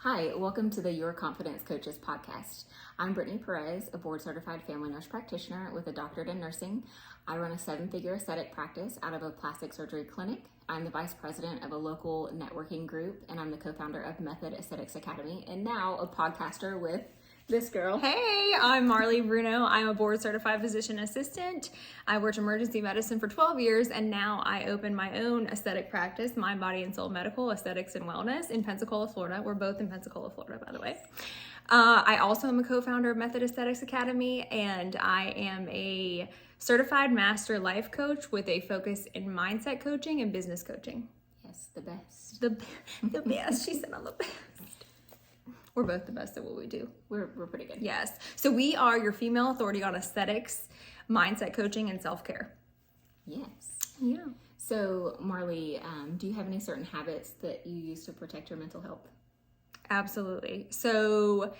Hi, welcome to the Your Confidence Coaches podcast. I'm Brittany Perez, a board-certified family nurse practitioner with a doctorate in nursing. I run a 7-figure aesthetic practice out of a plastic surgery clinic. I'm the vice president of a local networking group, and I'm the co-founder of Method Aesthetics Academy, and now a podcaster with this girl. Hey, I'm Marley Bruno. I'm a board certified physician assistant. I worked emergency medicine for 12 years, and now I open my own aesthetic practice, Mind, Body, and Soul Medical Aesthetics and Wellness in Pensacola, Florida. We're both in Pensacola, Florida, by the way. I also am a co-founder of Method Aesthetics Academy, and I am a certified master life coach with a focus in mindset coaching and business coaching. Yes, the best. The best. She said I'm the best. We're both the best at what we do. We're pretty good. Yes. So we are your female authority on aesthetics, mindset coaching, and self-care. Yes. Yeah. So, Marley, do you have any certain habits that you use to protect your mental health? Absolutely. So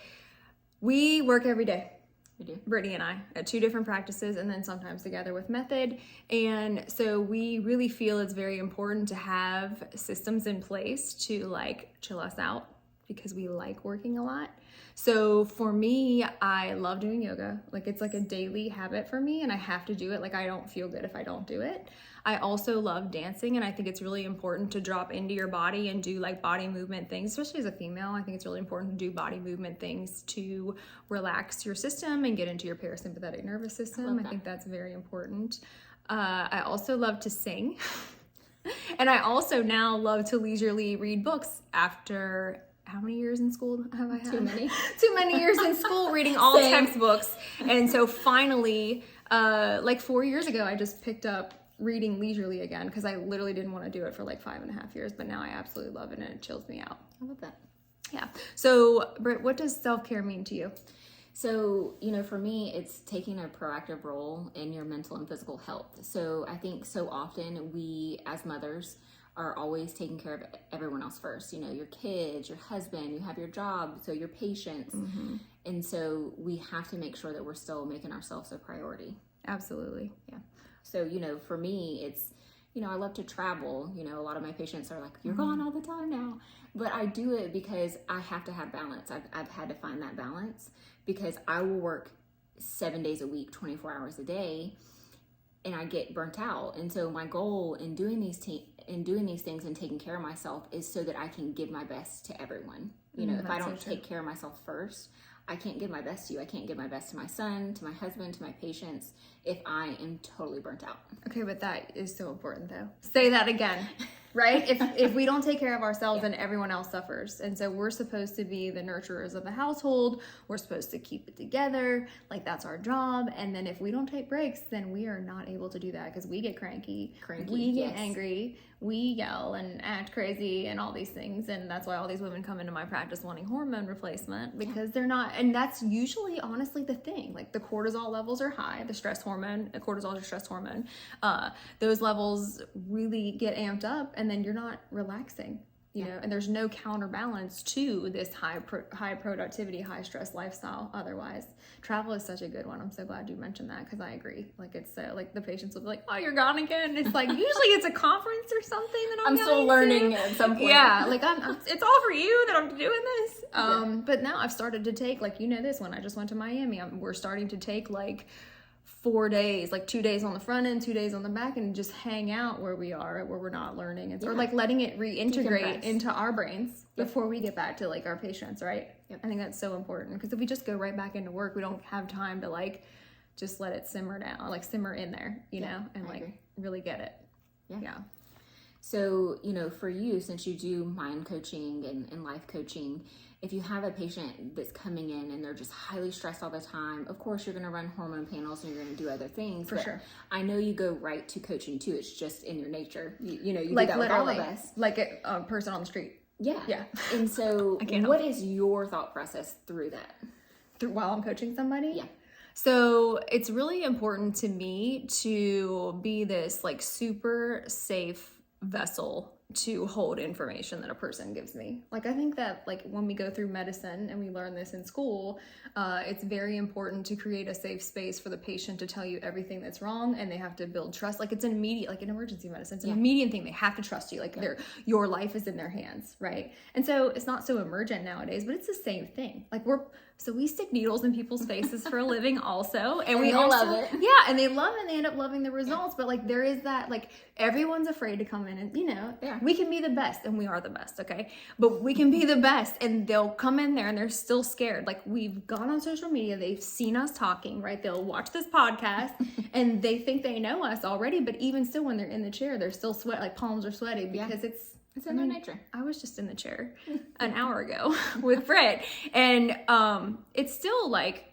we work every day. We do. Brittany and I at 2 different practices, and then sometimes together with Method. And so we really feel it's very important to have systems in place to chill us out, because we like working a lot. So for me, I love doing yoga. It's like a daily habit for me, and I have to do it. I don't feel good if I don't do it. I also love dancing, and I think it's really important to drop into your body and do body movement things, especially as a female. I think it's really important to do body movement things to relax your system and get into your parasympathetic nervous system. I think that's very important. I also love to sing. And I also now love to leisurely read books after how many years in school have I had? Too many. Too many years in school reading all textbooks. And so finally, 4 years ago, I just picked up reading leisurely again, because I literally didn't want to do it for 5.5 years, but now I absolutely love it and it chills me out. I love that. Yeah. So Britt, what does self-care mean to you? So, for me, it's taking a proactive role in your mental and physical health. So I think so often we as mothers are always taking care of everyone else first. Your kids, your husband, you have your job, so your patients. Mm-hmm. And so we have to make sure that we're still making ourselves a priority. Absolutely. Yeah. So, for me, it's, I love to travel. A lot of my patients are like, you're gone all the time now. But I do it because I have to have balance. I've had to find that balance, because I will work 7 days a week, 24 hours a day, and I get burnt out. And so my goal in doing these things and taking care of myself is so that I can give my best to everyone. If I don't take care of myself first, I can't give my best to you. I can't give my best to my son, to my husband, to my patients if I am totally burnt out. Okay, but that is so important though. Say that again, right? If we don't take care of ourselves, then everyone else suffers. And so we're supposed to be the nurturers of the household. We're supposed to keep it together. That's our job. And then if we don't take breaks, then we are not able to do that, because we get cranky. We get angry. We yell and act crazy and all these things. And that's why all these women come into my practice wanting hormone replacement, because they're not. And that's usually honestly the thing. The cortisol levels are high. The stress hormone, cortisol is a stress hormone. Those levels really get amped up, and then you're not relaxing. You know, and there's no counterbalance to this high productivity, high stress lifestyle. Otherwise, travel is such a good one. I'm so glad you mentioned that, because I agree. It's so the patients will be like, "Oh, you're gone again." It's usually it's a conference or something that I'm still learning at some point. Yeah, it's all for you that I'm doing this. But now I've started to take this one. I just went to Miami. We're starting to take 4 days, 2 days on the front end, 2 days on the back, and just hang out where we are, where we're not learning. Or letting it reintegrate into our brains before we get back to our patients, right? Yep. I think that's so important, because if we just go right back into work, we don't have time to just let it simmer down, simmer in there, you know, and really get it. Yeah. So, for you, since you do mind coaching and life coaching, if you have a patient that's coming in and they're just highly stressed all the time, of course, you're going to run hormone panels and you're going to do other things. For sure. I know you go right to coaching too. It's just in your nature. You do that with all of us. A person on the street. Yeah. Yeah. And so what is your thought process through that? While I'm coaching somebody? Yeah. So it's really important to me to be this super safe vessel to hold information that a person gives me. Like, I think that, like, when we go through medicine and we learn this in school, it's very important to create a safe space for the patient to tell you everything that's wrong, and they have to build trust. Like, it's an immediate, like in emergency medicine, it's an immediate thing. They have to trust you. Like, your life is in their hands, right? And so it's not so emergent nowadays, but it's the same thing. Like, we stick needles in people's faces for a living also. And we all also love it. Yeah, and they love it and they end up loving the results. But like, there is that, like, everyone's afraid to come in and, you know, we can be the best, and we are the best, okay? But we can be the best, and they'll come in there and they're still scared. Like, we've gone on social media, they've seen us talking, right? They'll watch this podcast and they think they know us already, but even still, when they're in the chair, they're still like palms are sweaty because it's in their nature. I was just in the chair an hour ago with Britt, and it's still like,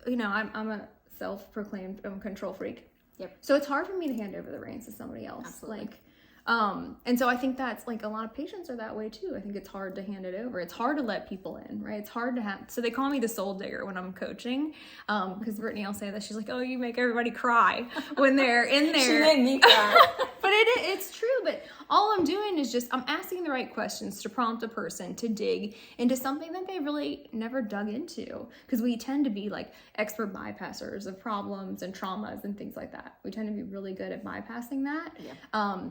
you know, I'm a self-proclaimed control freak. Yep. So it's hard for me to hand over the reins to somebody else. Absolutely. Like, and so I think that's, like, a lot of patients are that way too. I think it's hard to hand it over. It's hard to let people in, right? It's hard to have, so they call me the soul digger when I'm coaching, because Brittany will say that. She's like, oh, you make everybody cry when they're in there. She made me cry. But it's true. But all I'm doing is just, I'm asking the right questions to prompt a person to dig into something that they really never dug into. Because we tend to be like expert bypassers of problems and traumas and things like that. We tend to be really good at bypassing that. Yeah.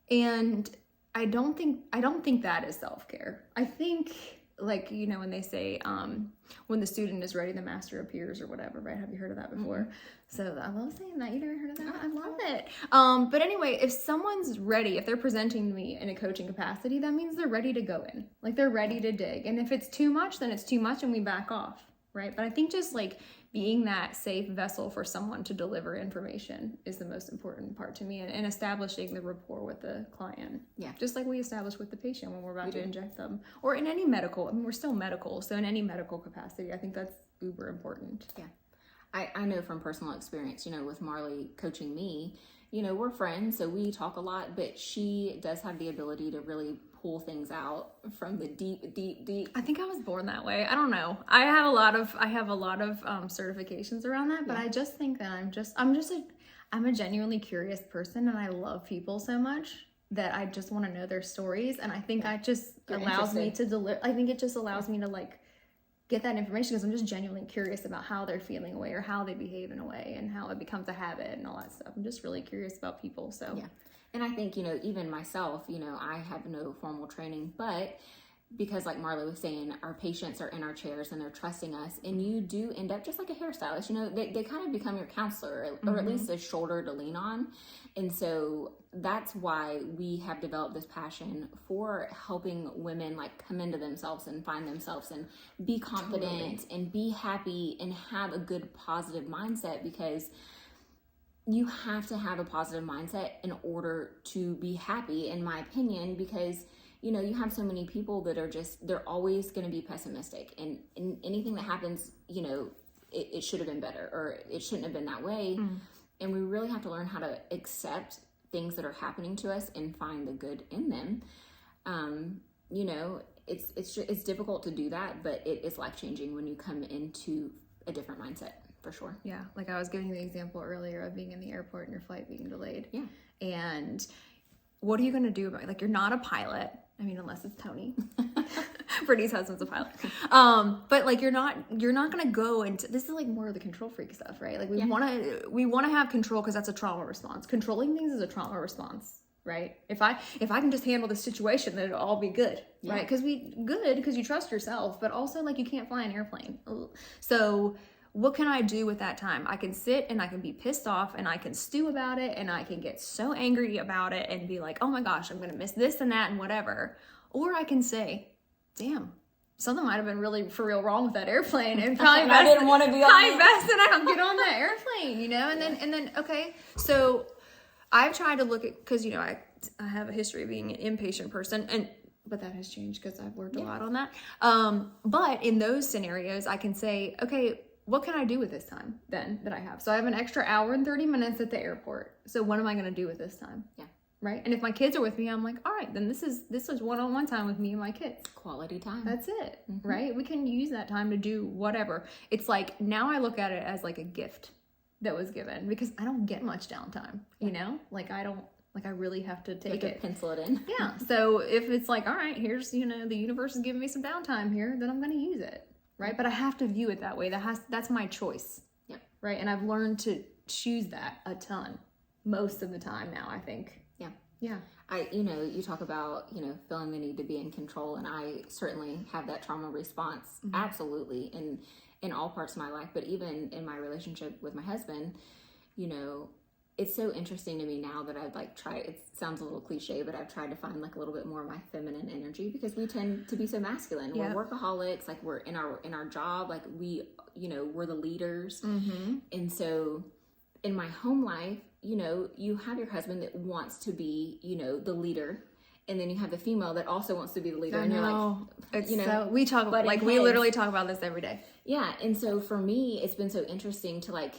And I don't think that is self-care. I think, like, you know, when they say, when the student is ready, the master appears, or whatever, right? Have you heard of that before? Mm-hmm. So I love saying that. You never heard of that? I love it. But anyway, if someone's ready, if they're presenting to me in a coaching capacity, that means they're ready to go in. Like, they're ready to dig. And if it's too much, then it's too much and we back off, right? But I think just, like, being that safe vessel for someone to deliver information is the most important part to me, and establishing the rapport with the client. Yeah. Just like we establish with the patient when we're about to inject them, or in any medical, I mean, we're still medical. So in any medical capacity, I think that's uber important. Yeah. I know from personal experience, you know, with Marley coaching me, you know, we're friends, so we talk a lot, but she does have the ability to really pull things out from the deep. I think I was born that way. I don't know. I have a lot of certifications around that, but I just think that I'm a genuinely curious person, and I love people so much that I just want to know their stories. And I think that just allows me to deliver. I think it just allows me to, like, get that information because I'm just genuinely curious about how they're feeling a way, or how they behave in a way, and how it becomes a habit and all that stuff. I'm just really curious about people. So yeah. And I think, you know, even myself, you know, I have no formal training, but because, like Marla was saying, our patients are in our chairs and they're trusting us, and you do end up just like a hairstylist, you know, they kind of become your counselor, or at least a shoulder to lean on. And so that's why we have developed this passion for helping women, like, come into themselves and find themselves and be confident and be happy and have a good positive mindset, because you have to have a positive mindset in order to be happy, in my opinion, because, you know, you have so many people that are just, they're always going to be pessimistic, and anything that happens, you know, it should have been better, or it shouldn't have been that way. And we really have to learn how to accept things that are happening to us and find the good in them. You know, it's difficult to do that, but it is life-changing when you come into a different mindset, for sure. Yeah, like I was giving the example earlier of being in the airport and your flight being delayed. Yeah. And what are you going to do about it? Like, you're not a pilot. I mean, unless it's Tony. Brittany's husband's a pilot. But, like, you're not going to go into, this is, like, more of the control freak stuff, right? Like, we want to have control because that's a trauma response. Controlling things is a trauma response, right? If I can just handle the situation, then it'll all be good, right? Because you trust yourself, but also, like, you can't fly an airplane. So what can I do with that time? I can sit and I can be pissed off and I can stew about it and I can get so angry about it and be like, oh my gosh, I'm going to miss this and that and whatever. Or I can say, damn, something might have been really for real wrong with that airplane, and probably I didn't want to be on best that I don't get on that airplane, you know? And then okay, so I've tried to look at, because, you know, I have a history of being an impatient person, but that has changed because I've worked a lot on that. But in those scenarios, I can say, okay, what can I do with this time then that I have? So I have an extra hour and 30 minutes at the airport. So what am I going to do with this time? Yeah. Right. And if my kids are with me, I'm like, all right, then this is one-on-one time with me and my kids. Quality time. That's it. Mm-hmm. Right. We can use that time to do whatever. It's like, now I look at it as like a gift that was given, because I don't get much downtime, you know, like Like I really have to You take have to it. pencil it in. Yeah. So if it's like, all right, here's, the universe is giving me some downtime here, then I'm going to use it. Right. But I have to view it that way. That's my choice. Yep. Right. And I've learned to choose that a ton most of the time now, I think. Yeah. Yeah. You talk about, feeling the need to be in control, and I certainly have that trauma response, absolutely, in all parts of my life, but even in my relationship with my husband, it's so interesting to me now that I've it sounds a little cliche, but I've tried to find like a little bit more of my feminine energy, because we tend to be so masculine. Yep. We're workaholics, like we're in our job, like we're the leaders. And so in my home life, you have your husband that wants to be, the leader. And then you have the female that also wants to be the leader. And you're like, so we talk about, like, we literally talk about this every day. Yeah. And so for me, it's been so interesting to like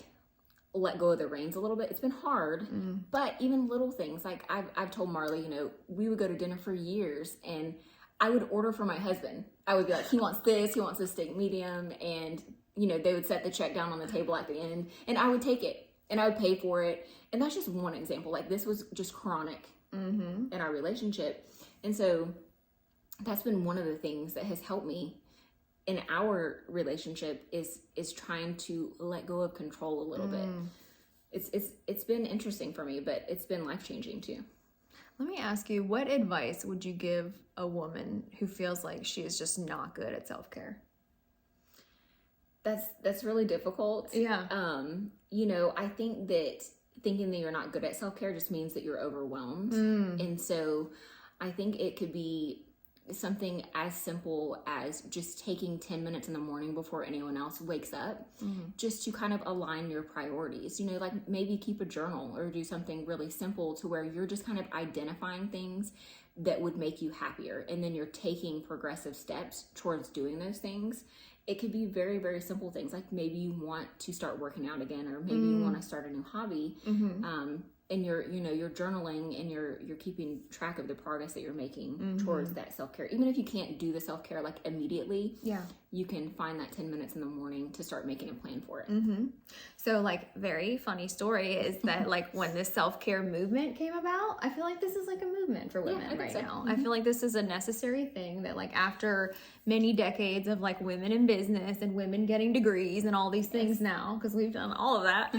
let go of the reins a little bit. It's been hard, but even little things, like I've told Marley, we would go to dinner for years and I would order for my husband. I would be like, he wants this steak medium. And, they would set the check down on the table at the end and I would take it. And I would pay for it. And that's just one example. Like this was just chronic in our relationship. And so that's been one of the things that has helped me in our relationship is trying to let go of control a little bit. It's been interesting for me, but it's been life-changing too. Let me ask you, what advice would you give a woman who feels like she is just not good at self-care? That's really difficult. Yeah. I think that thinking that you're not good at self-care just means that you're overwhelmed. And so I think it could be something as simple as just taking 10 minutes in the morning before anyone else wakes up, just to kind of align your priorities. Like maybe keep a journal or do something really simple to where you're just kind of identifying things that would make you happier. And then you're taking progressive steps towards doing those things. It could be very, very simple things, like maybe you want to start working out again, or maybe you want to start a new hobby. And you're journaling and you're keeping track of the progress that you're making towards that self-care. Even if you can't do the self-care like immediately, you can find that 10 minutes in the morning to start making a plan for it. So like, very funny story is that like when this self-care movement came about, I feel like this is like a movement for women right now. I feel like this is a necessary thing that like after many decades of like women in business and women getting degrees and all these things now, because we've done all of that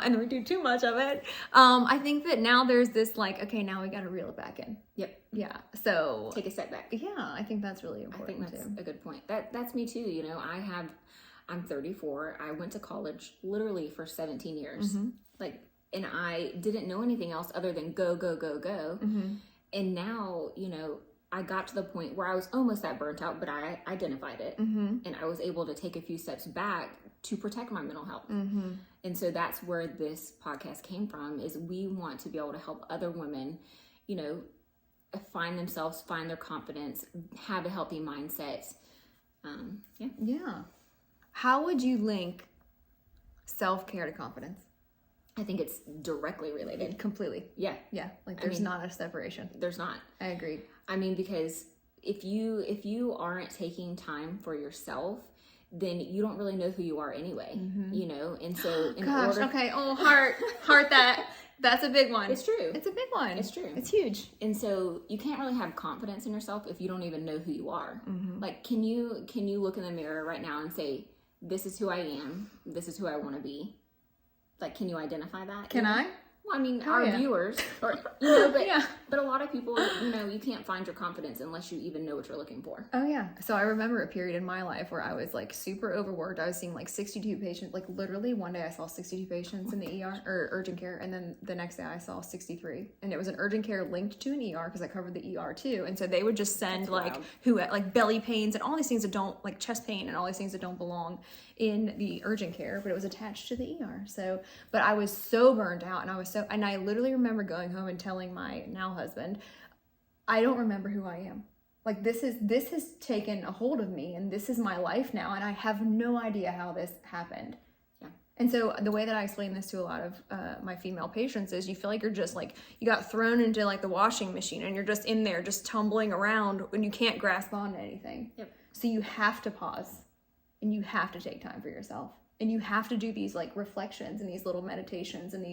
and we do too much of it. I think that now there's this like, okay, now we got to reel it back in. Yep. Yeah. So take a step back. Yeah, I think that's really important. I think that's a good point. That's me too. I'm 34. I went to college literally for 17 years. And I didn't know anything else other than go, go, go, go. And now, I got to the point where I was almost that burnt out, but I identified it and I was able to take a few steps back to protect my mental health. And so that's where this podcast came from, is we want to be able to help other women, find themselves, find their confidence, have a healthy mindset. Yeah. How would you link self-care to confidence? I think it's directly related. Completely. Yeah. Yeah. Like there's not a separation. There's not. I agree. Because if you aren't taking time for yourself, then you don't really know who you are anyway, And so heart that's a big one. It's true. It's a big one. It's true. It's huge. And so you can't really have confidence in yourself if you don't even know who you are. Like, can you look in the mirror right now and say, this is who I am. This is who I want to be. Like, can you identify that? Can I? Well, our viewers, but a lot of people, you can't find your confidence unless you even know what you're looking for. Oh yeah. So I remember a period in my life where I was like super overworked. I was seeing like 62 patients, like literally one day I saw 62 patients in the ER or urgent care. And then the next day I saw 63, and it was an urgent care linked to an ER because I covered the ER too. And so they would just send like belly pains and all these things that don't, like chest pain and all these things that don't belong in the urgent care, but it was attached to the ER. So, but I was so burned out, and I literally remember going home and telling my now husband, I don't remember who I am. Like this has taken a hold of me, and this is my life now, and I have no idea how this happened. Yeah. And so the way that I explain this to a lot of my female patients is you feel like you're just like, you got thrown into like the washing machine and you're just in there just tumbling around and you can't grasp on anything. Yep. So you have to pause. And you have to take time for yourself. And you have to do these like reflections and these little meditations and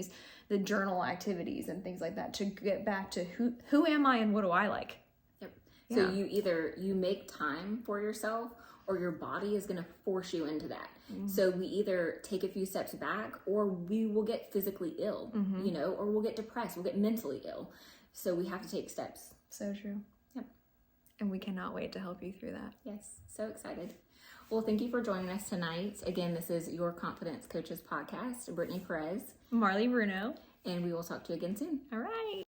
the journal activities and things like that to get back to who am I and what do I like? Yep. So Yeah. you make time for yourself, or your body is going to force you into that. So we either take a few steps back, or we will get physically ill, you know, or we'll get depressed, we'll get mentally ill. So we have to take steps. So true. Yep. And we cannot wait to help you through that. Yes, so excited. Well, thank you for joining us tonight. Again, this is Your Confidence Coaches podcast. Brittany Perez. Marley Bruno. And we will talk to you again soon. All right.